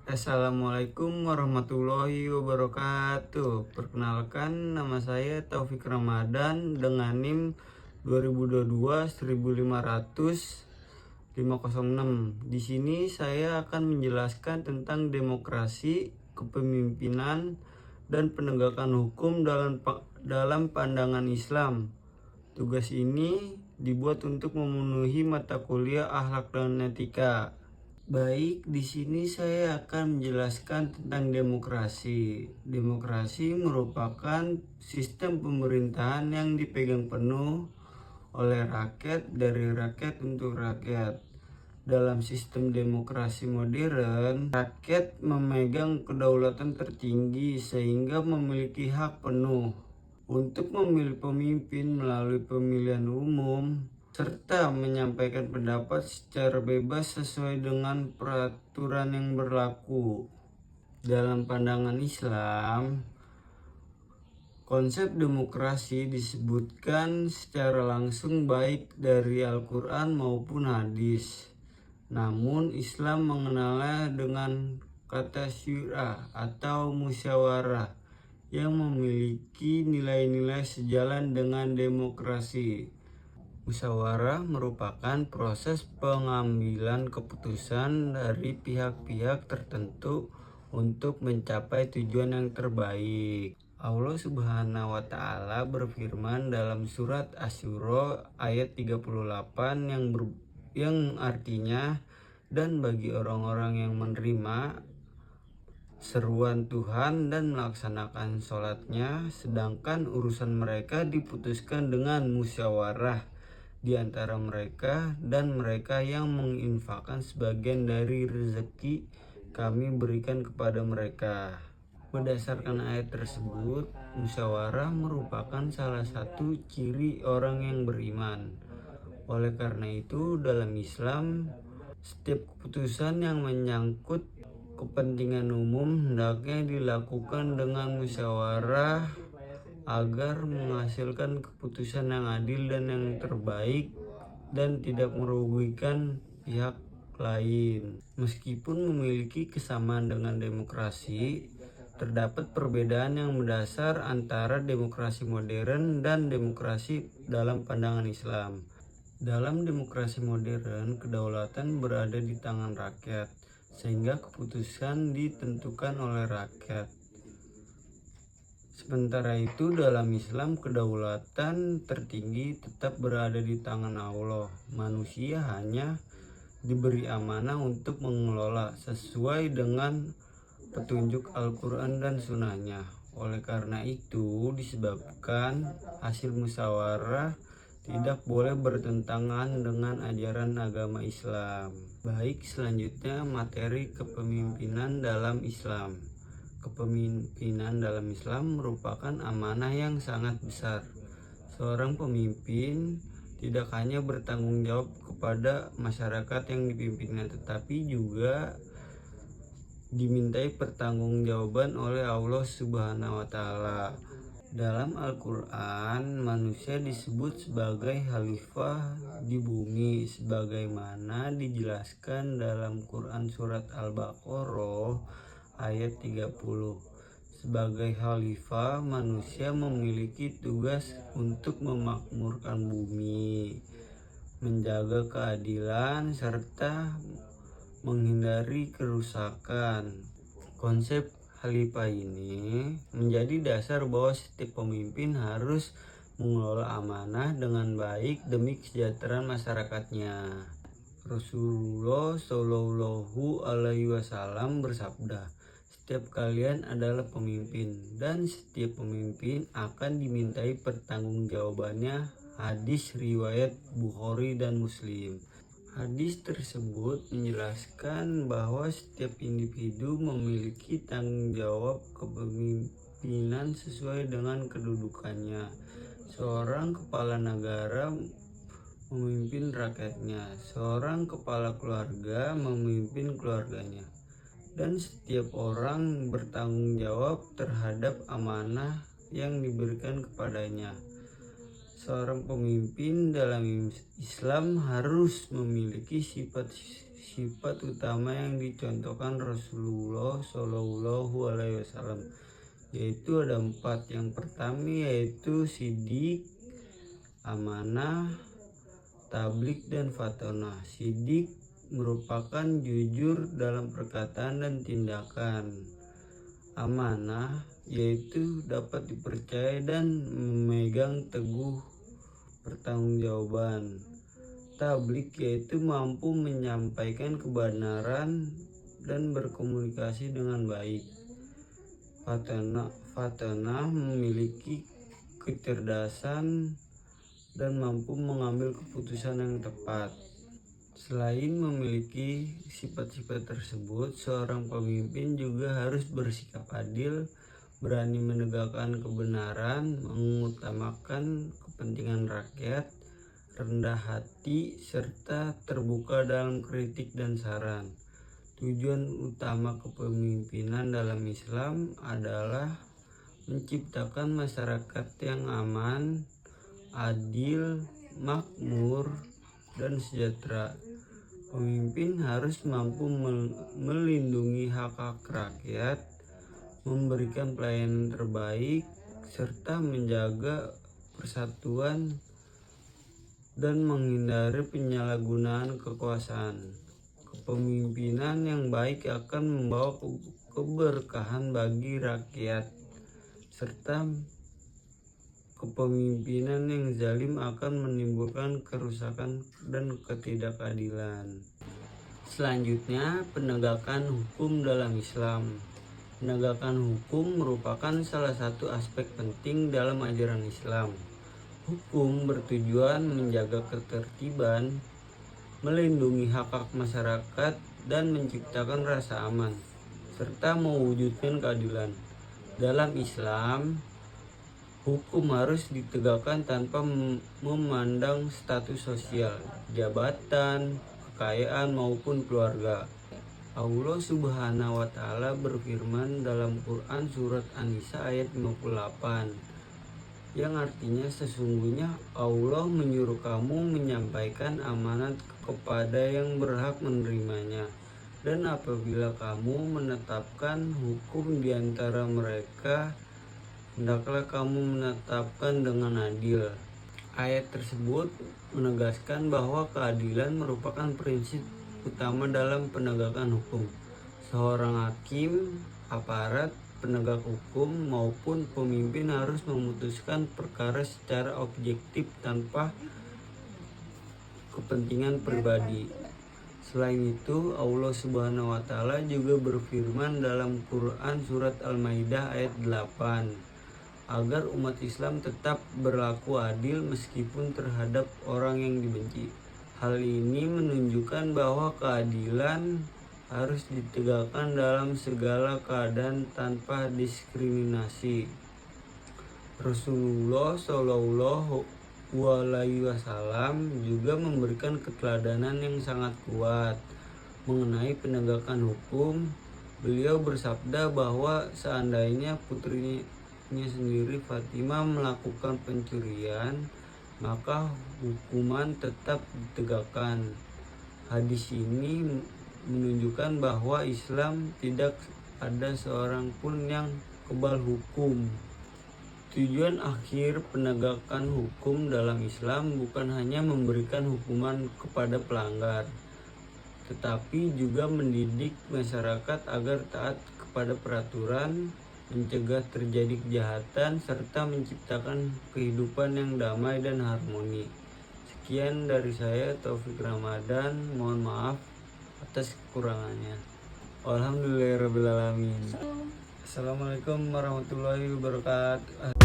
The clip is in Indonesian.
Assalamualaikum warahmatullahi wabarakatuh. Perkenalkan, nama saya Taufik Ramadan dengan NIM 2022 1500506. Di sini saya akan menjelaskan tentang demokrasi, kepemimpinan, dan penegakan hukum dalam pandangan Islam. Tugas ini dibuat untuk memenuhi mata kuliah akhlak dan etika. Di sini saya akan menjelaskan tentang demokrasi. Demokrasi merupakan sistem pemerintahan yang dipegang penuh oleh rakyat, dari rakyat untuk rakyat. Dalam sistem demokrasi modern, rakyat memegang kedaulatan tertinggi sehingga memiliki hak penuh untuk memilih pemimpin melalui pemilihan umum, serta menyampaikan pendapat secara bebas sesuai dengan peraturan yang berlaku. Dalam pandangan Islam, konsep demokrasi disebutkan secara langsung baik dari Al-Quran maupun hadis. Namun Islam mengenalnya dengan kata syura atau musyawarah yang memiliki nilai-nilai sejalan dengan demokrasi. Musyawarah merupakan proses pengambilan keputusan dari pihak-pihak tertentu untuk mencapai tujuan yang terbaik. Allah Subhanahu wa Ta'ala berfirman dalam surat Asy-Syura ayat 38 yang artinya, dan bagi orang-orang yang menerima seruan Tuhan dan melaksanakan sholatnya, sedangkan urusan mereka diputuskan dengan musyawarah di antara mereka, dan mereka yang menginfakkan sebagian dari rezeki kami berikan kepada mereka. Berdasarkan ayat tersebut, musyawarah merupakan salah satu ciri orang yang beriman. Oleh karena itu, dalam Islam, setiap keputusan yang menyangkut kepentingan umum hendaknya dilakukan dengan musyawarah agar menghasilkan keputusan yang adil dan yang terbaik dan tidak merugikan pihak lain. Meskipun memiliki kesamaan dengan demokrasi, terdapat perbedaan yang mendasar antara demokrasi modern dan demokrasi dalam pandangan Islam. Dalam demokrasi modern, kedaulatan berada di tangan rakyat, sehingga keputusan ditentukan oleh rakyat. Sementara itu, dalam Islam, kedaulatan tertinggi tetap berada di tangan Allah. Manusia hanya diberi amanah untuk mengelola sesuai dengan petunjuk Al-Quran dan Sunnahnya. Oleh karena itu, disebabkan hasil musyawarah tidak boleh bertentangan dengan ajaran agama Islam. Selanjutnya materi kepemimpinan dalam Islam. Kepemimpinan dalam Islam merupakan amanah yang sangat besar. Seorang pemimpin tidak hanya bertanggung jawab kepada masyarakat yang dipimpinnya, tetapi juga dimintai pertanggungjawaban oleh Allah Subhanahu wa Ta'ala. Dalam Al-Quran, manusia disebut sebagai khalifah di bumi, sebagaimana dijelaskan dalam Quran surat Al-Baqarah ayat 30. Sebagai khalifah, manusia memiliki tugas untuk memakmurkan bumi, menjaga keadilan, serta menghindari kerusakan. Konsep khalifah ini menjadi dasar bahwa setiap pemimpin harus mengelola amanah dengan baik demi kesejahteraan masyarakatnya. Rasulullah Shallallahu Alaihi Wasallam bersabda, setiap kalian adalah pemimpin, dan setiap pemimpin akan dimintai pertanggungjawabannya. Hadis riwayat Bukhari dan Muslim. Hadis tersebut menjelaskan bahwa setiap individu memiliki tanggung jawab kepemimpinan sesuai dengan kedudukannya. Seorang kepala negara memimpin rakyatnya, seorang kepala keluarga memimpin keluarganya, dan setiap orang bertanggung jawab terhadap amanah yang diberikan kepadanya. Seorang pemimpin dalam Islam harus memiliki sifat utama yang dicontohkan Rasulullah Shallallahu Alaihi Wasallam, yaitu ada 4. Yang pertama yaitu sidik, amanah, tablik, dan fatonah. Sidik merupakan jujur dalam perkataan dan tindakan. Amanah yaitu dapat dipercaya dan memegang teguh pertanggungjawaban. Tablik yaitu mampu menyampaikan kebenaran dan berkomunikasi dengan baik. Fatonah memiliki kecerdasan dan mampu mengambil keputusan yang tepat. Selain memiliki sifat-sifat tersebut, seorang pemimpin juga harus bersikap adil, berani menegakkan kebenaran, mengutamakan kepentingan rakyat, rendah hati, serta terbuka dalam kritik dan saran. Tujuan utama kepemimpinan dalam Islam adalah menciptakan masyarakat yang aman, adil, makmur, dan sejahtera. Pemimpin harus mampu melindungi hak-hak rakyat, memberikan pelayanan terbaik, serta menjaga persatuan dan menghindari penyalahgunaan kekuasaan. Kepemimpinan yang baik akan membawa keberkahan bagi rakyat, serta kepemimpinan yang zalim akan menimbulkan kerusakan dan ketidakadilan. Selanjutnya, penegakan hukum dalam Islam. Penegakan hukum merupakan salah satu aspek penting dalam ajaran Islam. Hukum bertujuan menjaga ketertiban, melindungi hak-hak masyarakat, dan menciptakan rasa aman, serta mewujudkan keadilan. Dalam Islam, hukum harus ditegakkan tanpa memandang status sosial, jabatan, kekayaan, maupun keluarga. Allah Subhanahu wa Ta'ala berfirman dalam Quran surat An-Nisa ayat 58, yang artinya sesungguhnya Allah menyuruh kamu menyampaikan amanat kepada yang berhak menerimanya, dan apabila kamu menetapkan hukum di antara mereka, hendaklah kamu menetapkan dengan adil. Ayat tersebut menegaskan bahwa keadilan merupakan prinsip utama dalam penegakan hukum. Seorang hakim, aparat penegak hukum, maupun pemimpin harus memutuskan perkara secara objektif tanpa kepentingan pribadi. Selain itu, Allah Subhanahu wa Ta'ala juga berfirman dalam Quran surat Al-Maidah ayat 8, agar umat Islam tetap berlaku adil meskipun terhadap orang yang dibenci. Hal ini menunjukkan bahwa keadilan harus ditegakkan dalam segala keadaan tanpa diskriminasi. Rasulullah Shallallahu Alaihi Wasallam juga memberikan keteladanan yang sangat kuat mengenai penegakan hukum. Beliau bersabda bahwa seandainya putrinya sendiri Fatimah melakukan pencurian, maka hukuman tetap ditegakkan. Hadis ini menunjukkan bahwa Islam tidak ada seorang pun yang kebal hukum. Tujuan akhir penegakan hukum dalam Islam bukan hanya memberikan hukuman kepada pelanggar, tetapi juga mendidik masyarakat agar taat kepada peraturan, mencegah terjadi kejahatan, serta menciptakan kehidupan yang damai dan harmoni. Sekian dari saya, Taufik Ramadan. Mohon maaf atas kekurangannya. Alhamdulillahirrabbilalamin. Assalamualaikum warahmatullahi wabarakatuh.